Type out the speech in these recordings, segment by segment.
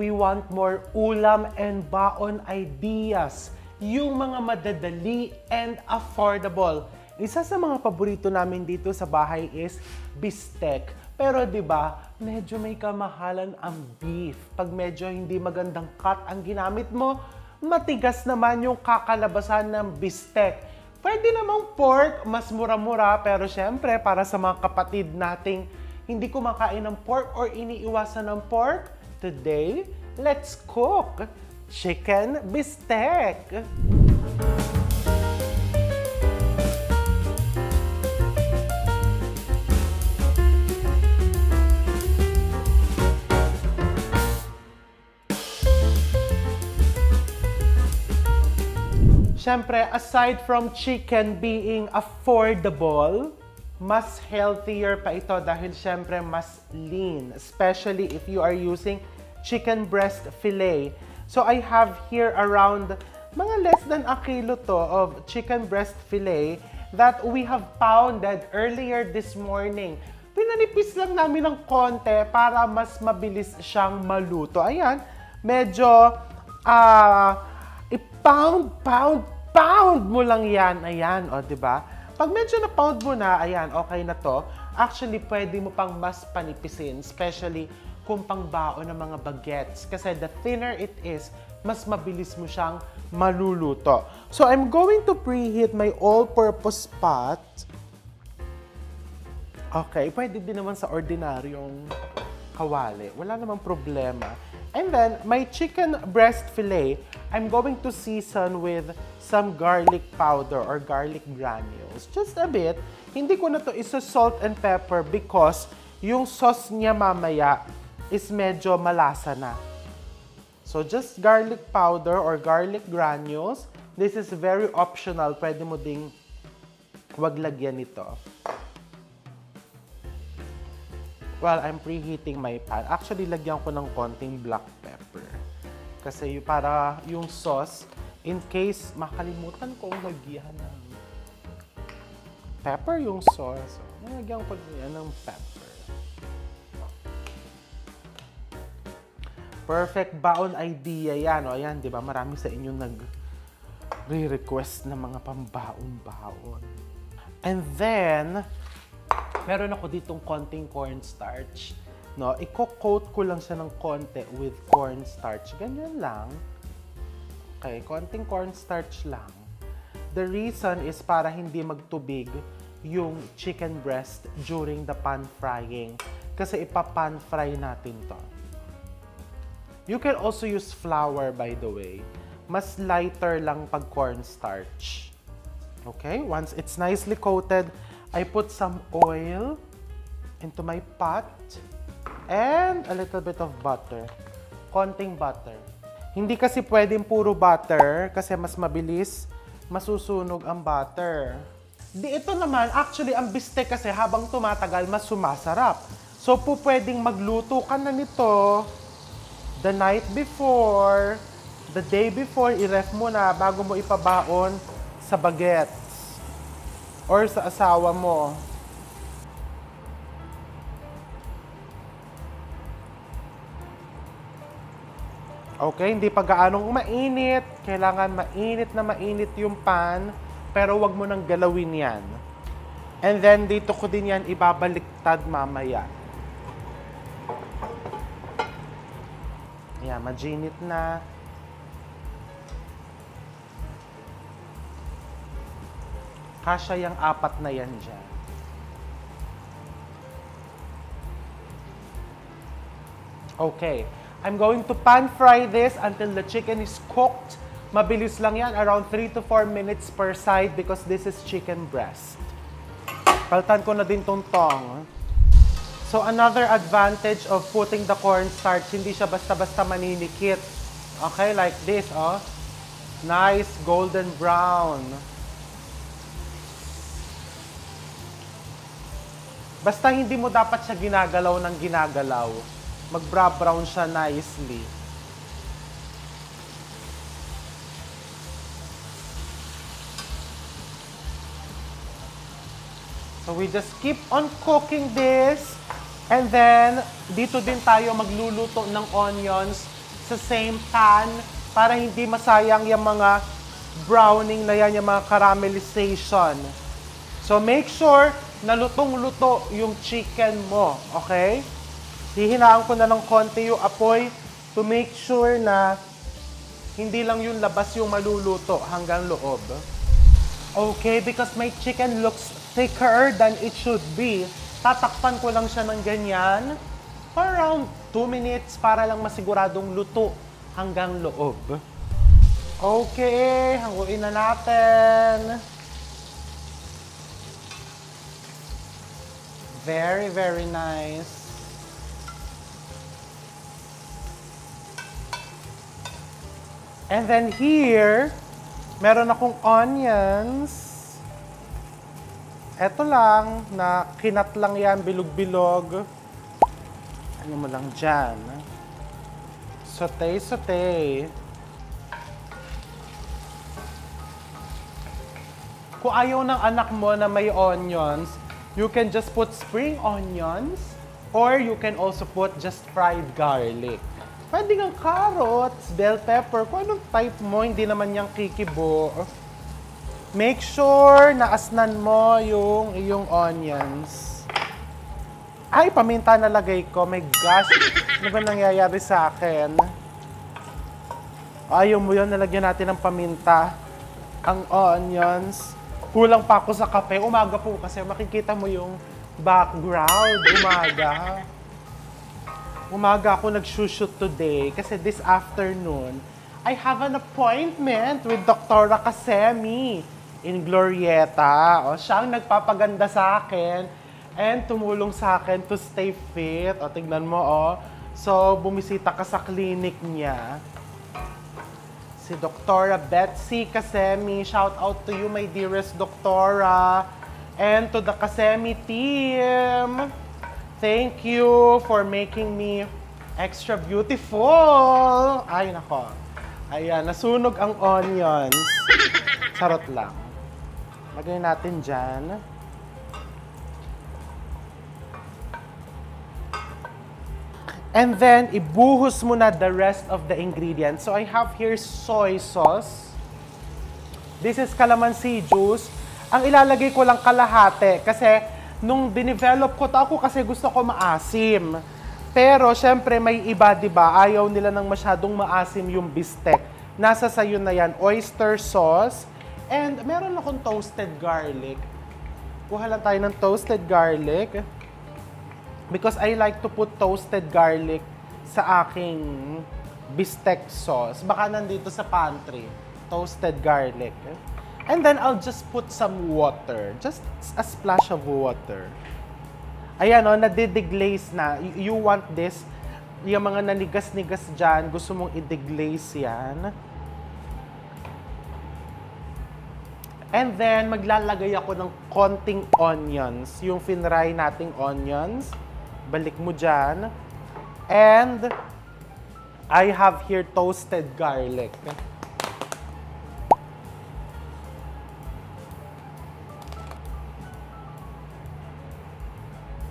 we want more ulam and baon ideas. Yung mga madadali and affordable. Isa sa mga paborito namin dito sa bahay is bistek. Pero 'di ba, medyo may kamahalan ang beef. Pag medyo hindi magandang cut ang ginamit mo, matigas naman yung kakalabasan ng bistek. Pwede namang pork, mas mura-mura, pero syempre para sa mga kapatid nating hindi kumakain ng pork or iniiwasan ng pork, today, let's cook chicken bistek. Siyempre, aside from chicken being affordable, mas healthier pa ito dahil siyempre mas lean, especially if you are using chicken breast fillet. So I have here around mga less than a kilo to of chicken breast fillet that we have pounded earlier this morning. Pinanipis lang namin ng konti para mas mabilis siyang maluto. Ayan, medyo pound mo lang yan. Ayan, o, diba? Pag medyo na-pound mo na, ayan, okay na to. Actually, pwede mo pang mas panipisin, especially kung pangbaon ng mga bagets. Kasi the thinner it is, mas mabilis mo siyang maluluto. So, I'm going to preheat my all-purpose pot. Okay, pwede din naman sa ordinaryong kawali. Wala namang problema. And then, my chicken breast fillet, I'm going to season with some garlic powder or garlic granules. Just a bit. Hindi ko na to isa-salt and pepper because yung sauce niya mamaya is medyo malasa na. So, just garlic powder or garlic granules. This is very optional. Pwede mo ding wag lagyan nito. Well, I'm preheating my pan. Actually, lagyan ko ng konting black pepper. Kasi para yung sauce, in case makalimutan kong lagyan ng pepper yung sauce. Lagyan ko yan ng pepper. Perfect baon idea yan. O yan, di ba? Marami sa inyo nag-request ng mga pambaon-baon. And then, meron ako ditong konting cornstarch. No, i-coat ko lang siya ng konti with cornstarch. Ganyan lang. Okay, konting cornstarch lang. The reason is para hindi magtubig yung chicken breast during the pan frying. Kasi ipa-pan fry natin to. You can also use flour, by the way. Mas lighter lang pag cornstarch. Okay, once it's nicely coated, I put some oil into my pot and a little bit of butter. Konting butter. Hindi kasi pwedeng puro butter kasi mas mabilis masusunog ang butter. Di ito naman, actually ang bistek kasi habang tumatagal mas sumasarap. So pwedeng magluto ka na nito the night before, the day before, i-ref mo na bago mo ipabaon sa bagets or sa asawa mo. Okay, hindi pa gaanong mainit. Kailangan mainit na mainit yung pan, pero wag mo nang galawin yan. And then, dito ko din yan ibabaliktad mamaya. Ayan, majinit na. Kasya yung apat na yan dyan. Okay. I'm going to pan fry this until the chicken is cooked. Mabilis lang yan, around 3 to 4 minutes per side because this is chicken breast. Paltan ko na din tong tong. So another advantage of putting the cornstarch, hindi siya basta-basta maninikit. Okay, like this, oh. Nice golden brown. Basta hindi mo dapat siya ginagalaw ng ginagalaw. Mag-brown siya nicely. So we just keep on cooking this. And then, dito din tayo magluluto ng onions sa same pan para hindi masayang yung mga browning na yan, yung mga caramelization. So, make sure na lutong-luto yung chicken mo, okay? Hihinaan ko na ng konti yung apoy to make sure na hindi lang yung labas yung maluluto hanggang loob. Okay, because my chicken looks thicker than it should be, tatakpan ko lang siya ng ganyan for around 2 minutes para lang masiguradong luto hanggang loob. Okay, hanguin na natin. Very, very nice. And then here, meron akong onions. Eto lang, na kinat lang yan, bilog-bilog. Ano mo lang dyan. Saute, saute. Kung ayaw ng anak mo na may onions, you can just put spring onions or you can also put just fried garlic. Pwede kang carrots, bell pepper, kung anong type mo, hindi naman yung kikibo. Make sure na asnan mo yung iyong onions. Ay, paminta nalagay ko. My gosh, ano ba nangyayari sa akin? Ayaw mo yun, nalagyan natin ng paminta. Ang onions. Kulang pa ako sa kape. Umaga po kasi makikita mo yung background. Umaga ako nag-shoot today kasi this afternoon, I have an appointment with Dr. Kasemi in Glorieta. O, siya ang nagpapaganda sa akin and tumulong sa akin to stay fit. O, tignan mo, o. So, bumisita ka sa clinic niya. Si Dr. Betsy Kasemi. Shout out to you, my dearest Doktora. And to the Kasemi team. Thank you for making me extra beautiful. Ay, nako. Ayan, nasunog ang onions. Charot lang. Lagay natin dyan. And then, ibuhos mo na the rest of the ingredients. So, I have here soy sauce. This is calamansi juice. Ang ilalagay ko lang kalahati kasi nung dinevelop ko to, ako kasi gusto ko maasim. Pero, syempre, may iba, di ba? Ayaw nila ng masyadong maasim yung bistek. Nasa sayo na yan, oyster sauce. And meron akong toasted garlic. Kuha lang tayo ng toasted garlic. Because I like to put toasted garlic sa aking bistek sauce. Baka nandito sa pantry. Toasted garlic. And then I'll just put some water. Just a splash of water. Ayan o, nadideglaze na. You want this, yung mga nanigas-nigas dyan, gusto mong i-deglaze yan. And then, maglalagay ako ng konting onions. Yung finry nating onions. Balik mo dyan. And I have here toasted garlic.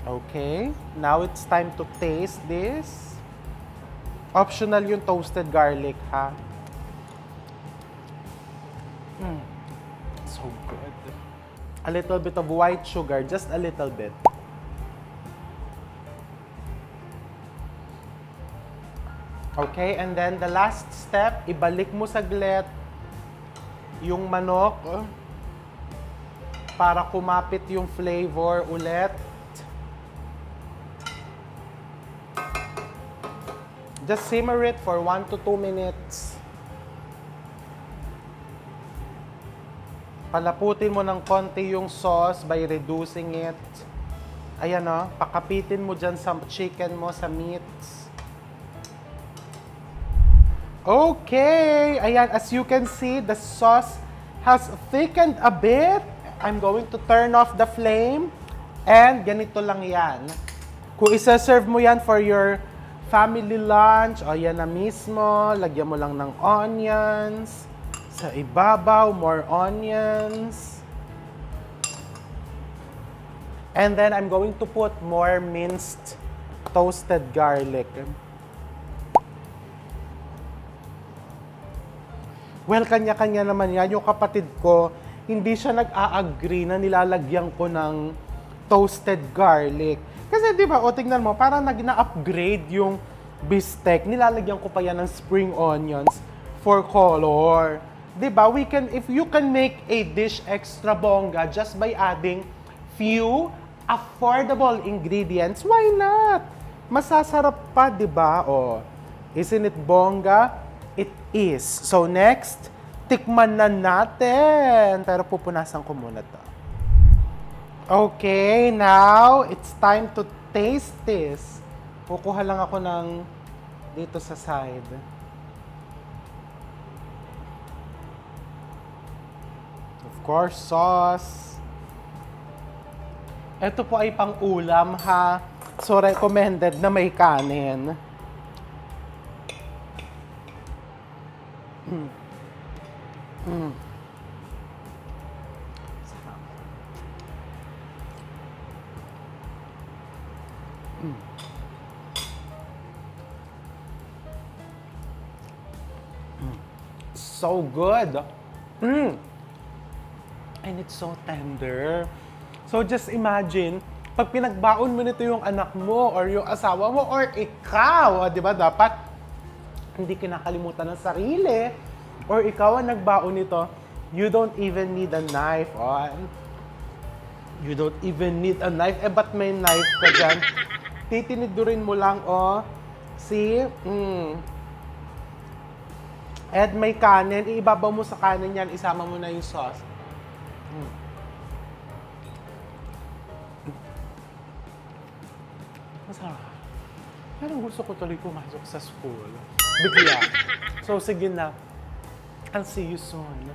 Okay, now it's time to taste this. Optional yung toasted garlic, ha? So good. A little bit of white sugar, just a little bit. Okay, and then the last step, ibalik mo saglit yung manok para kumapit yung flavor ulit. Just simmer it for 1 to 2 minutes. Palaputin mo ng konti yung sauce by reducing it. Ayan o, pakapitin mo dyan sa chicken mo, sa meats. Okay, ayan, as you can see, the sauce has thickened a bit. I'm going to turn off the flame. And ganito lang yan. Kung isa-serve mo yan for your family lunch, o yan na mismo, lagyan mo lang ng onions. Sa ibabaw, more onions. And then I'm going to put more minced toasted garlic. Well, kanya-kanya naman yan. Yung kapatid ko, hindi siya nag-a-agree na nilalagyan ko ng toasted garlic. Kasi di ba, o tingnan mo, parang na-upgrade yung beefsteak. Nilalagyan ko pa yan ng spring onions for color. Di ba, if you can make a dish extra bongga just by adding few affordable ingredients, why not? Masasarap pa, di ba? O, isn't it bongga? It is. So next, tikman na natin. Pero pupunasan ko muna to. Okay, now it's time to taste this. Kukuha lang ako ng dito sa side. Of course, sauce. Ito po ay pang-ulam ha. So recommended na may kanin. So good. And it's so tender. So just imagine, pag pinagbaon mo nito yung anak mo or yung asawa mo or ikaw, di ba, dapat hindi kinakalimutan ng sarili or ikaw ang nagbaon nito, you don't even need a knife. Oh, you don't even need a knife. Eh, ba't may knife ka dyan? Titinidurin mo lang, oh. See? At may kanin, iibabaw mo sa kanin yan, isama mo na yung sauce. Masarap. Pero gusto ko tuloy pumasok sa school. Bigla. So, sige na. I'll see you soon.